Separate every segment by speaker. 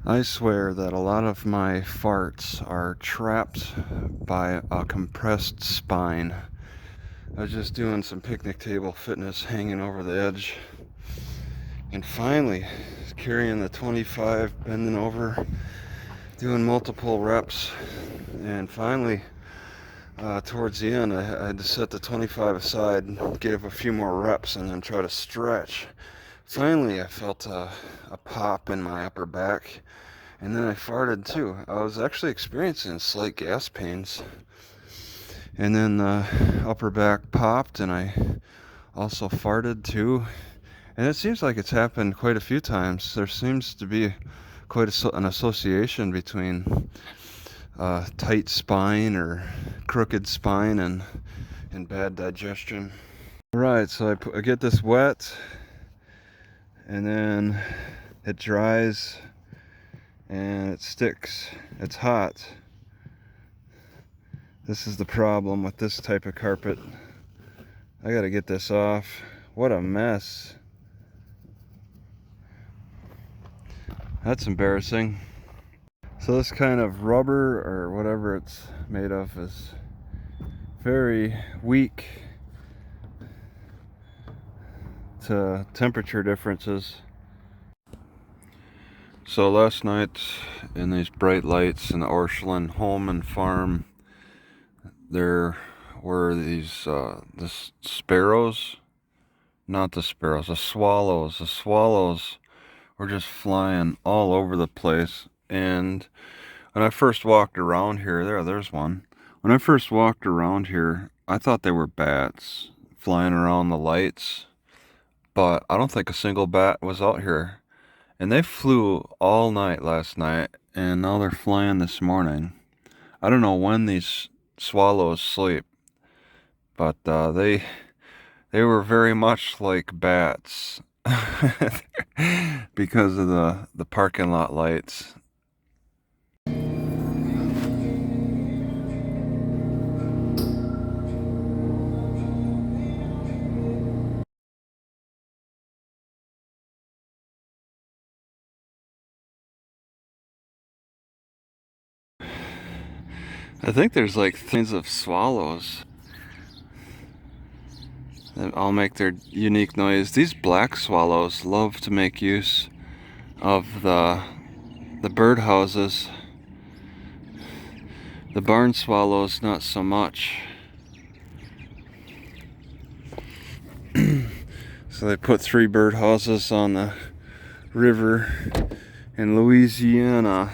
Speaker 1: I swear that a lot of my farts are trapped by a compressed spine. I was just doing some picnic table fitness hanging over the edge, and finally carrying the 25, bending over, doing multiple reps, and finally towards the end I had to set the 25 aside, give a few more reps, and then try to stretch. Finally I felt a pop in my upper back, and then I farted too. I was actually experiencing slight gas pains, and then the upper back popped, and I also farted too. And it seems like it's happened quite a few times. There seems to be quite an association between tight spine or crooked spine and bad digestion. Right, so I get this wet, and then it dries, and it sticks. It's hot. This is the problem with this type of carpet. I gotta get this off. What a mess. That's embarrassing. So this kind of rubber or whatever it's made of is very weak to temperature differences. So last night in these bright lights in the Orscheln home and farm, there were these the sparrows, not the sparrows, the swallows. The swallows were just flying all over the place. And when I first walked around here, there's one. When I first walked around here, I thought they were bats flying around the lights, but I don't think a single bat was out here. And they flew all night last night, and now they're flying this morning. I don't know when these swallows sleep, but they were very much like bats because of the parking lot lights. I think there's like things of swallows that all make their unique noise. These black swallows love to make use of the bird houses. The barn swallows not so much. So they put 3 bird houses on the river in Louisiana.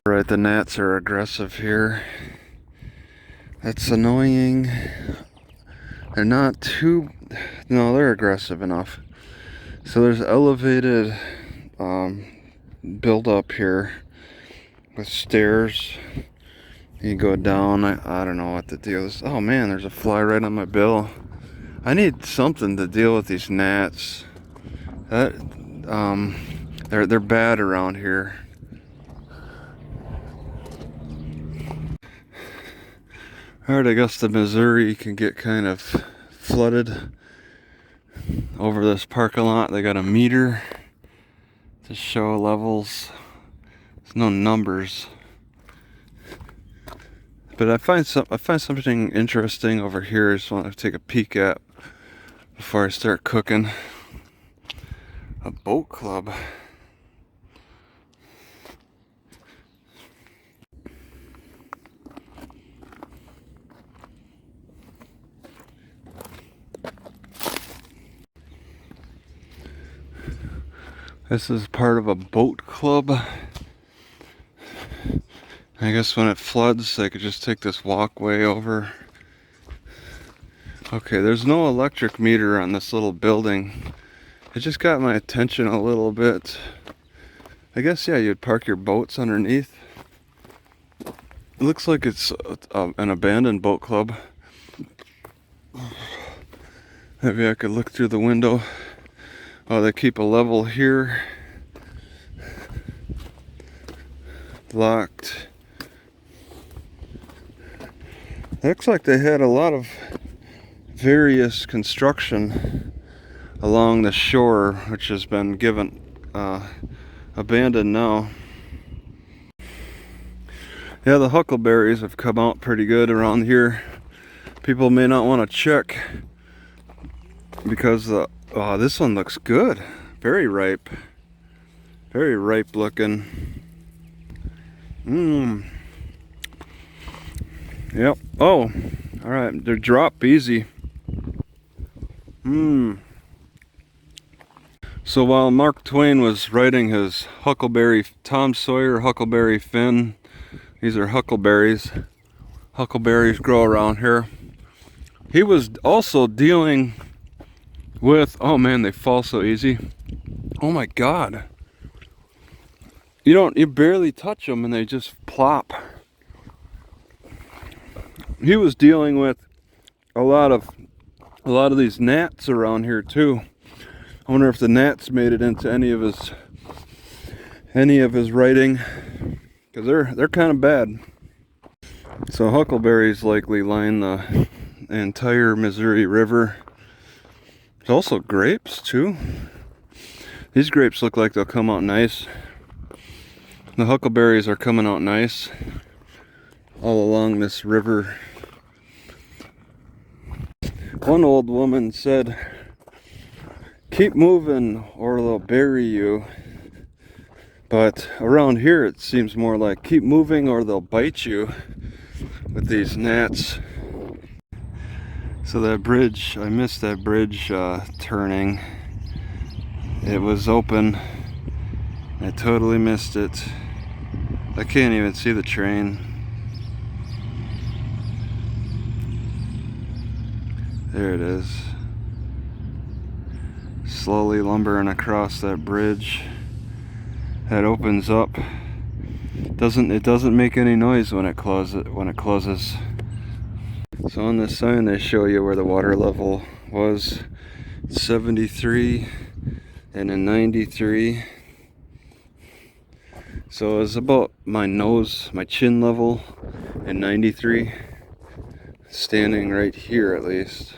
Speaker 1: Right, the gnats are aggressive here. That's annoying. They're not too, no, they're aggressive enough. So there's elevated build up here with stairs. You go down. I don't know what the deal is. Oh man, there's a fly right on my bill. I need something to deal with these gnats. That they're bad around here. Alright, Augusta, Missouri can get kind of flooded over this parking lot. They got a meter to show levels. There's no numbers. But I find something interesting over here. I just want to take a peek at before I start cooking. A boat club. This is part of a boat club. I guess when it floods, they could just take this walkway over. Okay, there's no electric meter on this little building. It just got my attention a little bit. I guess, yeah, you'd park your boats underneath. It looks like it's an abandoned boat club. Maybe I could look through the window. Oh, they keep a level here. Locked. Looks like they had a lot of various construction along the shore, which has been given abandoned now. Yeah, the huckleberries have come out pretty good around here. People may not want to check because this one looks good. Very ripe. Very ripe looking. Yep. Oh, all right. They're drop easy. So while Mark Twain was writing his Huckleberry, Tom Sawyer Huckleberry Finn, these are huckleberries. Huckleberries grow around here. He was also dealing with, oh man, they fall so easy. Oh my God. You barely touch them and they just plop. He was dealing with a lot of these gnats around here too. I wonder if the gnats made it into any of his writing, because they're kind of bad. So huckleberries likely line the entire Missouri River. There's also grapes too. These grapes look like they'll come out nice. The huckleberries are coming out nice all along this river. One old woman said, "Keep moving or they'll bury you." But around here it seems more like, keep moving or they'll bite you with these gnats. So that bridge, I missed that bridge turning. It was open. I totally missed it. I can't even see the train. There it is. Slowly lumbering across that bridge. That opens up. It doesn't make any noise when it closes. So on this sign they show you where the water level was. 73 and a 93. So it was about my chin level, and 93. Standing right here at least.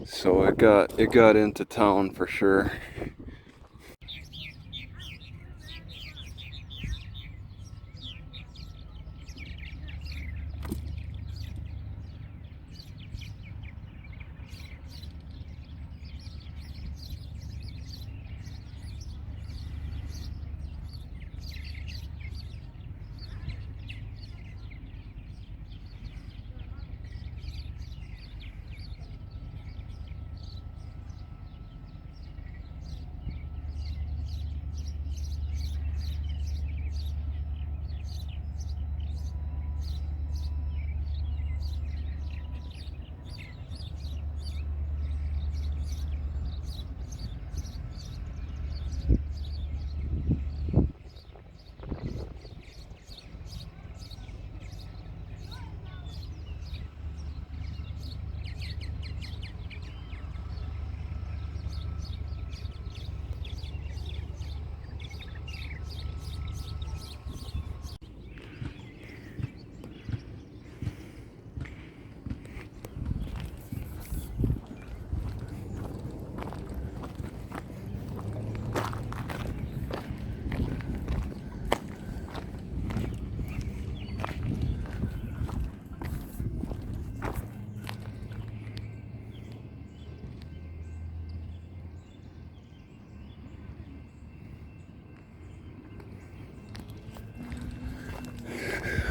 Speaker 1: So it got into town for sure.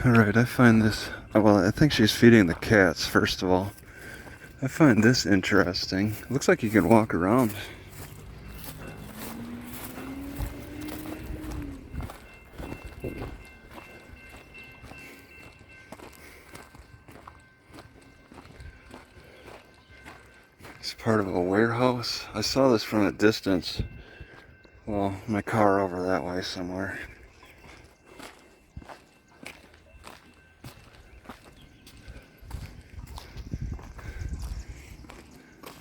Speaker 1: Alright, I find this, well, I think she's feeding the cats, first of all. I find this interesting. Looks like you can walk around. It's part of a warehouse. I saw this from a distance. Well, my car over that way somewhere.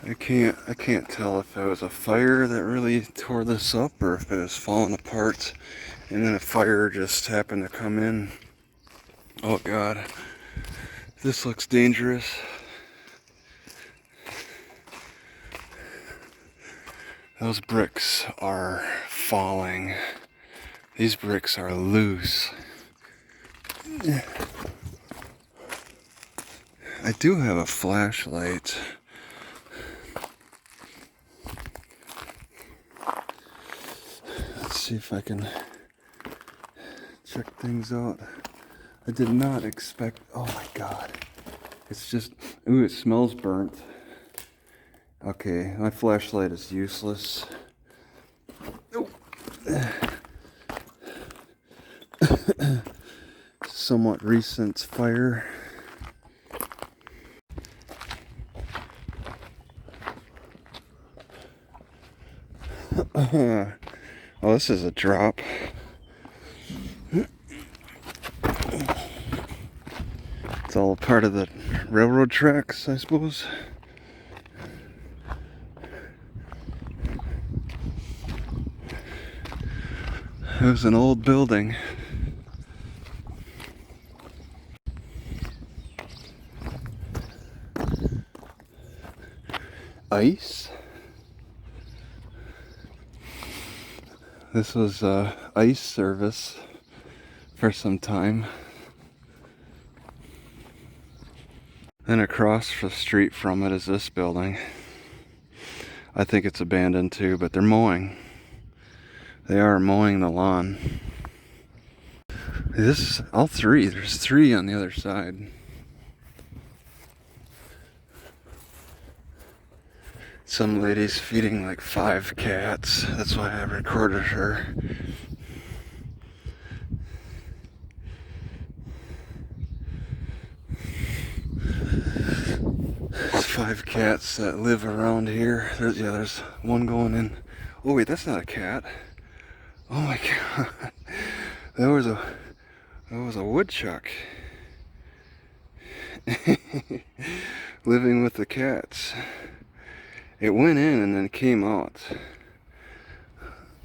Speaker 1: I can't tell if it was a fire that really tore this up or if it was falling apart and then a fire just happened to come in. Oh God, this looks dangerous. Those bricks are falling. These bricks are loose. I do have a flashlight. Let's see if I can check things out. I did not expect, oh my God. It's just, ooh, it smells burnt. Okay, my flashlight is useless. Oh. Somewhat recent fire. Oh, this is a drop. It's all part of the railroad tracks, I suppose. It was an old building. Ice. This was ice service for some time. Then across the street from it is this building. I think it's abandoned too, but they're mowing. They are mowing the lawn. This, all three, there's three on the other side. Some lady's feeding like 5 cats. That's why I recorded her. There's 5 cats that live around here. There's one going in. Oh wait, that's not a cat. Oh my God. That was a woodchuck. Living with the cats. It went in and then came out.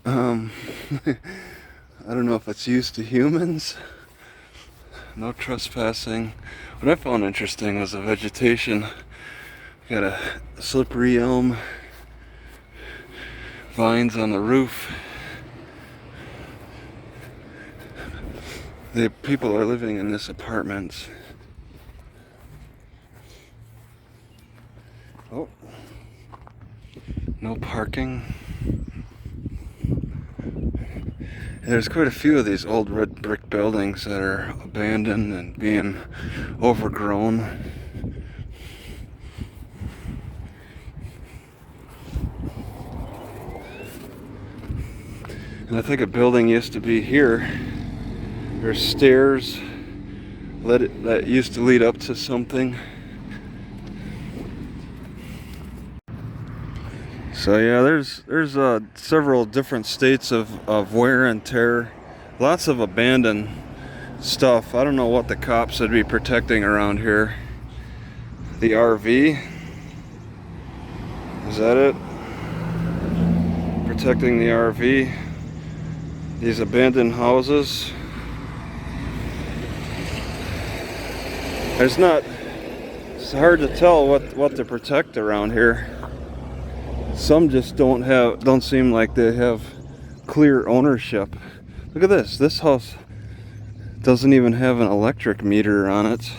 Speaker 1: I don't know if it's used to humans. No trespassing. What I found interesting was the vegetation. Got a slippery elm, vines on the roof. The people are living in this apartment. Oh. No parking. There's quite a few of these old red brick buildings that are abandoned and being overgrown. And I think a building used to be here. There's stairs that used to lead up to something. So yeah, there's several different states of wear and tear. Lots of abandoned stuff. I don't know what the cops would be protecting around here. The RV? Is that it? Protecting the RV. These abandoned houses. It's hard to tell what to protect around here. Some just don't seem like they have clear ownership. Look at this. This house doesn't even have an electric meter on it.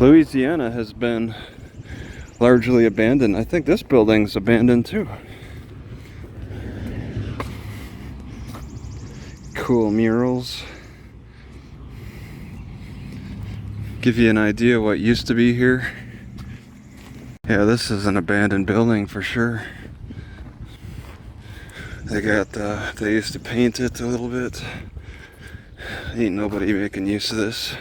Speaker 1: Louisiana has been largely abandoned. I think this building's abandoned too. Cool murals. Give you an idea what used to be here. Yeah, this is an abandoned building for sure. They used to paint it a little bit. Ain't nobody making use of this.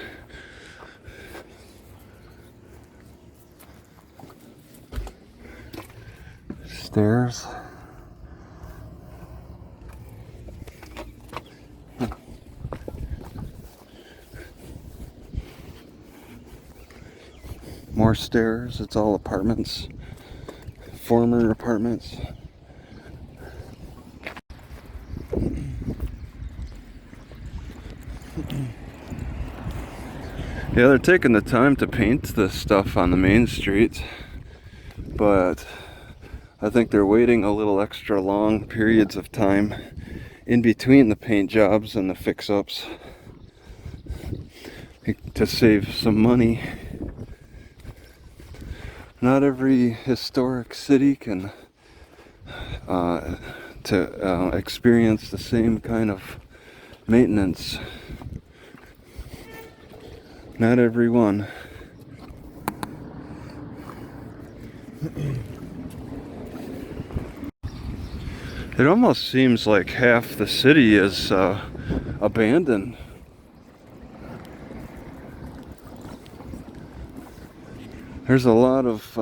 Speaker 1: Stairs. More stairs. It's all apartments. Former apartments. Yeah, they're taking the time to paint the stuff on the main street. but I think they're waiting a little extra long periods of time in between the paint jobs and the fix-ups to save some money. Not every historic city can experience the same kind of maintenance. Not everyone. It almost seems like half the city is abandoned. There's a lot of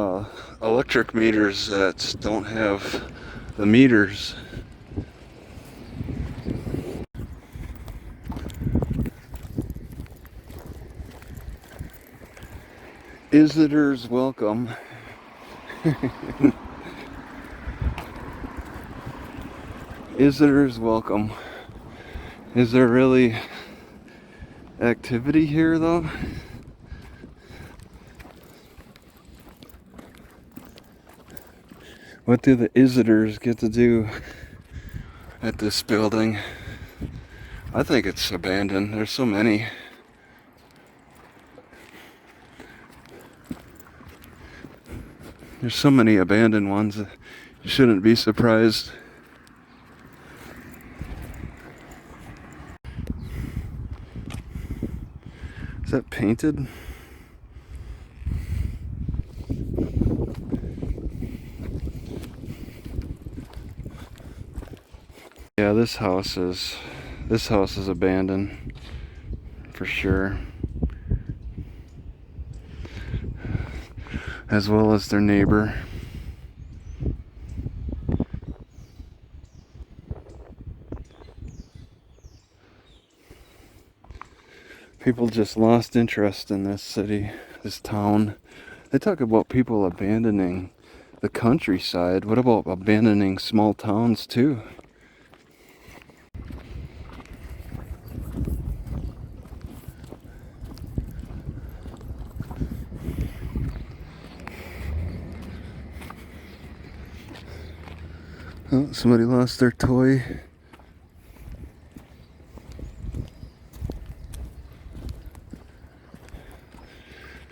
Speaker 1: electric meters that don't have the meters. Visitors welcome. Visitors welcome. Is there really activity here though? What do the visitors get to do at this building? I think it's abandoned. There's so many. There's so many abandoned ones. You shouldn't be surprised. Is that painted? Yeah, this house is abandoned for sure. As well as their neighbor. People just lost interest in this city, this town. They talk about people abandoning the countryside. What about abandoning small towns too? Oh, somebody lost their toy.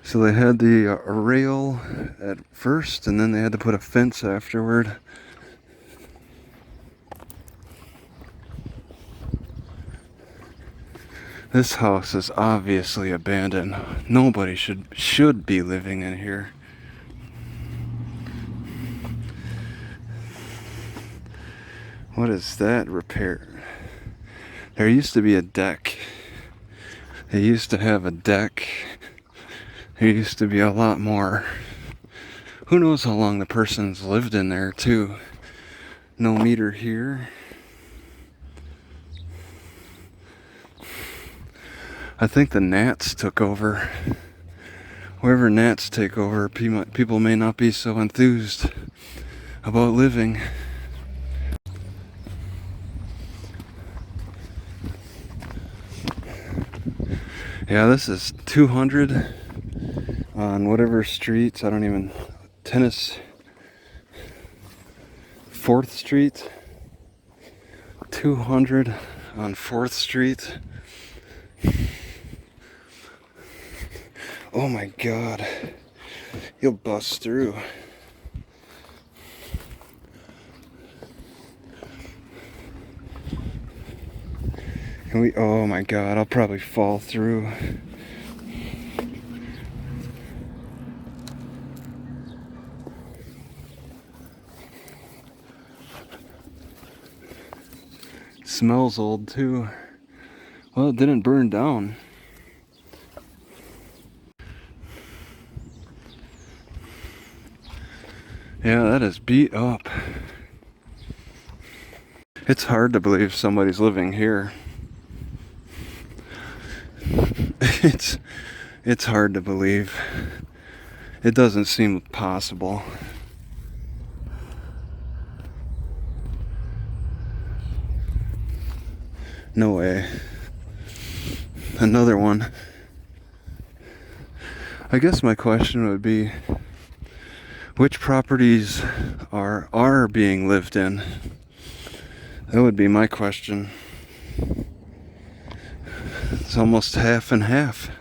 Speaker 1: So they had the rail at first, and then they had to put a fence afterward. This house is obviously abandoned. Nobody should be living in here. What is that repair? There used to be a deck. They used to have a deck. There used to be a lot more. Who knows how long the person's lived in there too. No meter here. I think the gnats took over. Wherever gnats take over, people may not be so enthused about living. Yeah, this is 200 on whatever streets, I don't even, Tennis 4th Street, 200 on 4th Street. Oh my God, you'll bust through. Oh my God, I'll probably fall through. It smells old too. Well, it didn't burn down. Yeah, that is beat up. It's hard to believe somebody's living here. It's hard to believe. It doesn't seem possible. No way. Another one. I guess my question would be, Which properties are being lived in? That would be my question. It's almost half and half.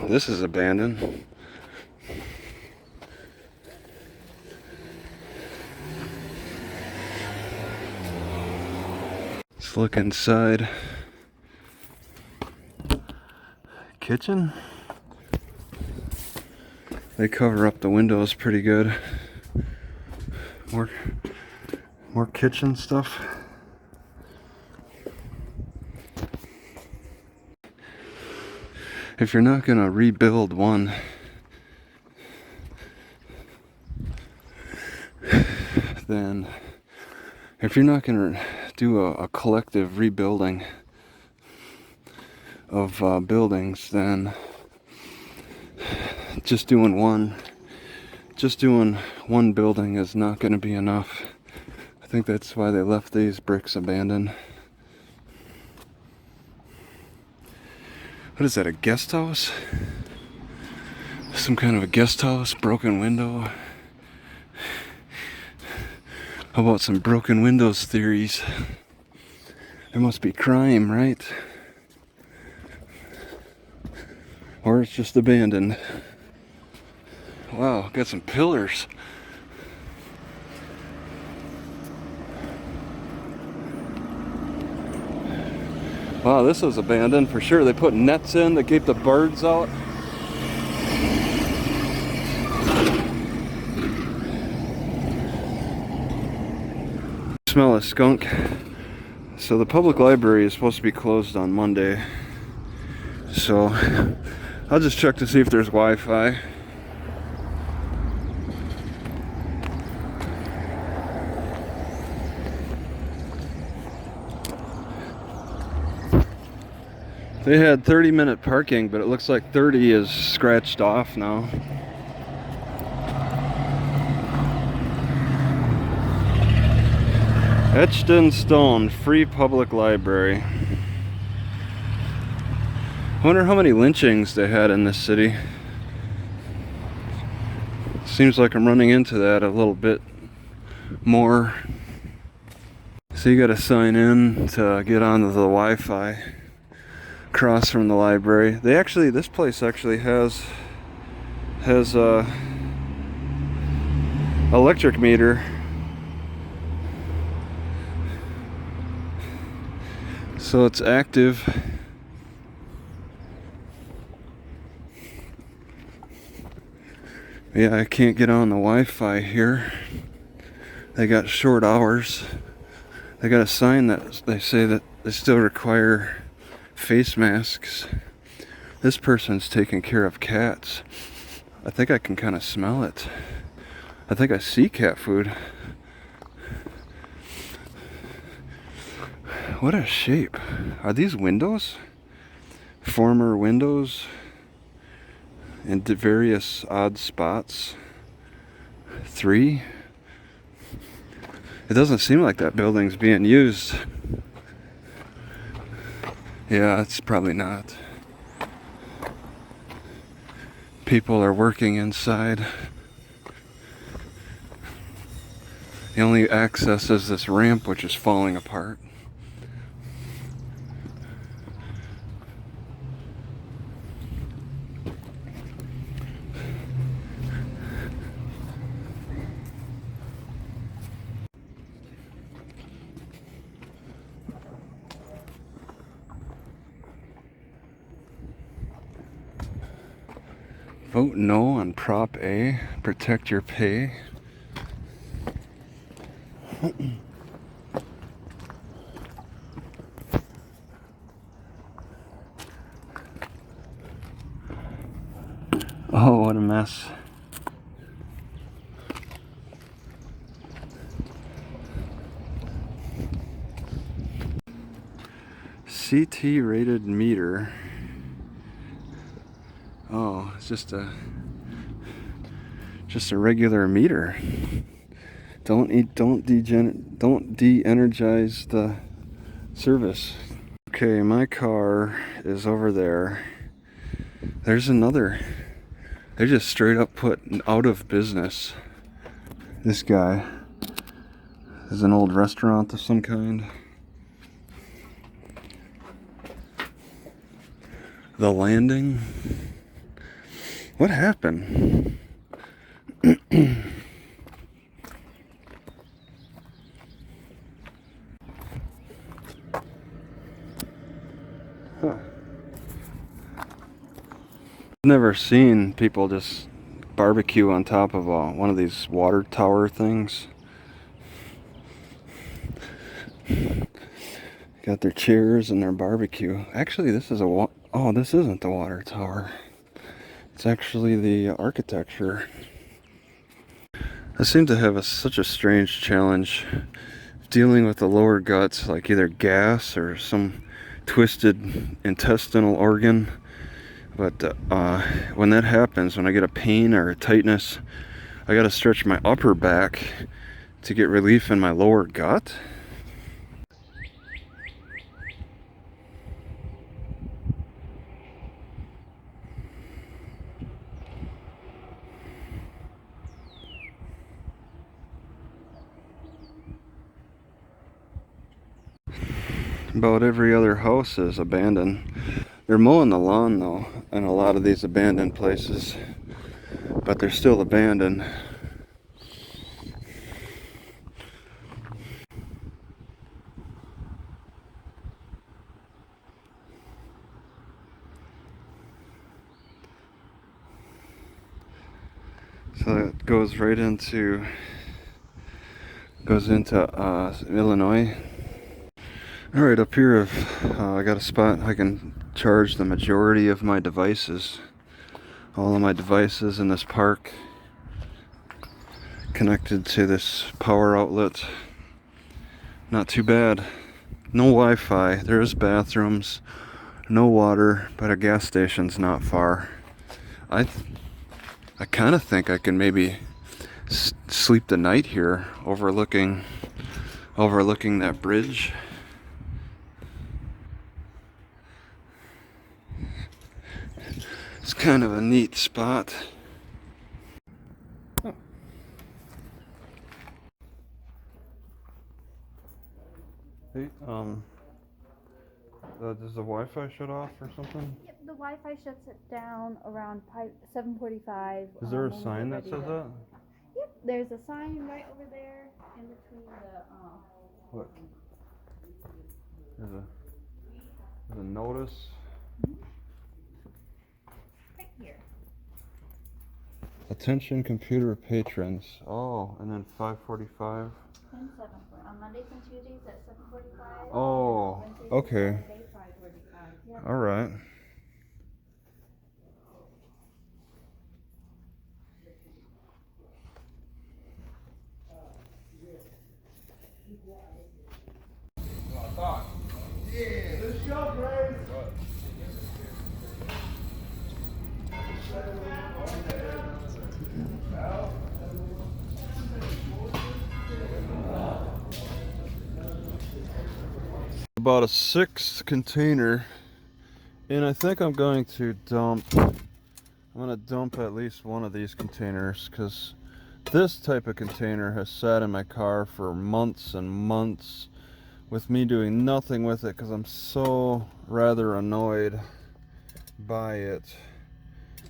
Speaker 1: This is abandoned. Let's look inside. Kitchen. They cover up the windows pretty good. More kitchen stuff. If you're not gonna rebuild one, then if you're not gonna do a collective rebuilding of buildings, then just doing one building is not going to be enough. I think that's why they left these bricks abandoned. What is that, a guest house? Some kind of a guest house, broken window. How about some broken windows theories? There must be crime, right? Or it's just abandoned. Wow, got some pillars. Wow, this is abandoned for sure. They put nets in to keep the birds out. Smell a skunk. So the public library is supposed to be closed on Monday. So I'll just check to see if there's Wi-Fi. They had 30-minute parking, but it looks like 30 is scratched off now. Etched in stone, free public library. I wonder how many lynchings they had in this city. Seems like I'm running into that a little bit more. So you gotta sign in to get onto the Wi-Fi. Across from the library. This place actually has a electric meter. So it's active. Yeah, I can't get on the Wi-Fi here. They got short hours. They got a sign that they say that they still require face masks. This person's taking care of cats. I think I can kind of smell it. I think I see cat food. What a shape. Are these windows? Former windows in various odd spots. 3. It doesn't seem like that building's being used. Yeah, it's probably not. People are working inside. The only access is this ramp, which is falling apart. Vote no on Prop A. Protect your pay. Oh, what a mess. CT rated meter. Oh, it's just a regular meter. Don't de-energize the service. Okay, my car is over there. There's another. They just straight up put out of business. This guy is an old restaurant of some kind. The Landing. What happened? Huh. I've never seen people just barbecue on top of one of these water tower things. Got their chairs and their barbecue. Actually, this is oh, this isn't the water tower. It's actually the architecture. I seem to have such a strange challenge dealing with the lower guts, like either gas or some twisted intestinal organ. But when that happens, when I get a pain or a tightness, I gotta stretch my upper back to get relief in my lower gut. About every other house is abandoned. They're mowing the lawn though in a lot of these abandoned places, but they're still abandoned. So it goes right into Illinois. All right, up here I got a spot I can charge the majority of my devices. All of my devices in this park connected to this power outlet. Not too bad. No Wi-Fi. There is bathrooms, no water, but a gas station's not far. I kind of think I can maybe sleep the night here, overlooking that bridge. It's kind of a neat spot. Oh. Hey, does the Wi-Fi shut off or something?
Speaker 2: Yep, the Wi-Fi shuts it down around 7:45.
Speaker 1: Is there a sign that says that?
Speaker 2: Yep, there's a sign right over there in between the.
Speaker 1: What? There's a notice.
Speaker 2: Right here.
Speaker 1: Attention computer patrons. Oh, and then 5:45.
Speaker 2: And 7 on Mondays and Tuesdays at 7:45.
Speaker 1: Oh, okay.
Speaker 2: 5:45. Yep.
Speaker 1: All right.
Speaker 3: Yeah, let's go, Grace.
Speaker 1: About a 6th container, and I think I'm going to dump at least one of these containers, because this type of container has sat in my car for months and months with me doing nothing with it because I'm so rather annoyed by it.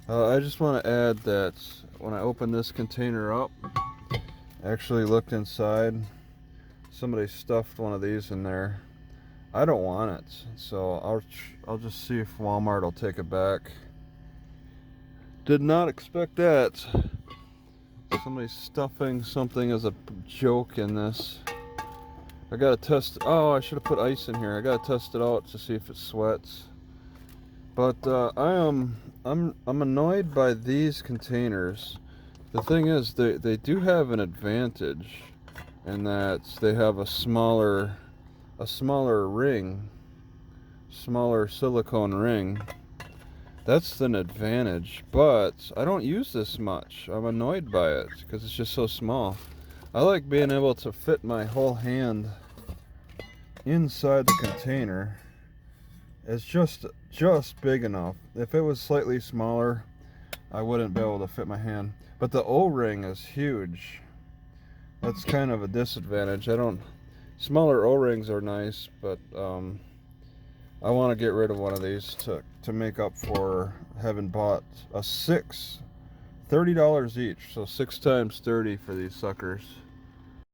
Speaker 1: I just want to add that when I opened this container up, I actually looked inside. Somebody stuffed one of these in there. I don't want it, so I'll just see if Walmart will take it back. Did not expect that. Somebody's stuffing something as a joke in this. I gotta test. Oh, I should have put ice in here. I gotta test it out to see if it sweats. But I'm annoyed by these containers. The thing is, they do have an advantage in that they have a smaller ring, smaller silicone ring. That's an advantage, but I don't use this much. I'm annoyed by it because it's just so small. I like being able to fit my whole hand inside the container It's just big enough. If it was slightly smaller, I wouldn't be able to fit my hand. But the O-ring is huge. That's kind of a disadvantage. Smaller O-rings are nice, but I want to get rid of one of these to make up for having bought a $30 each. So 6 times 30 for these suckers.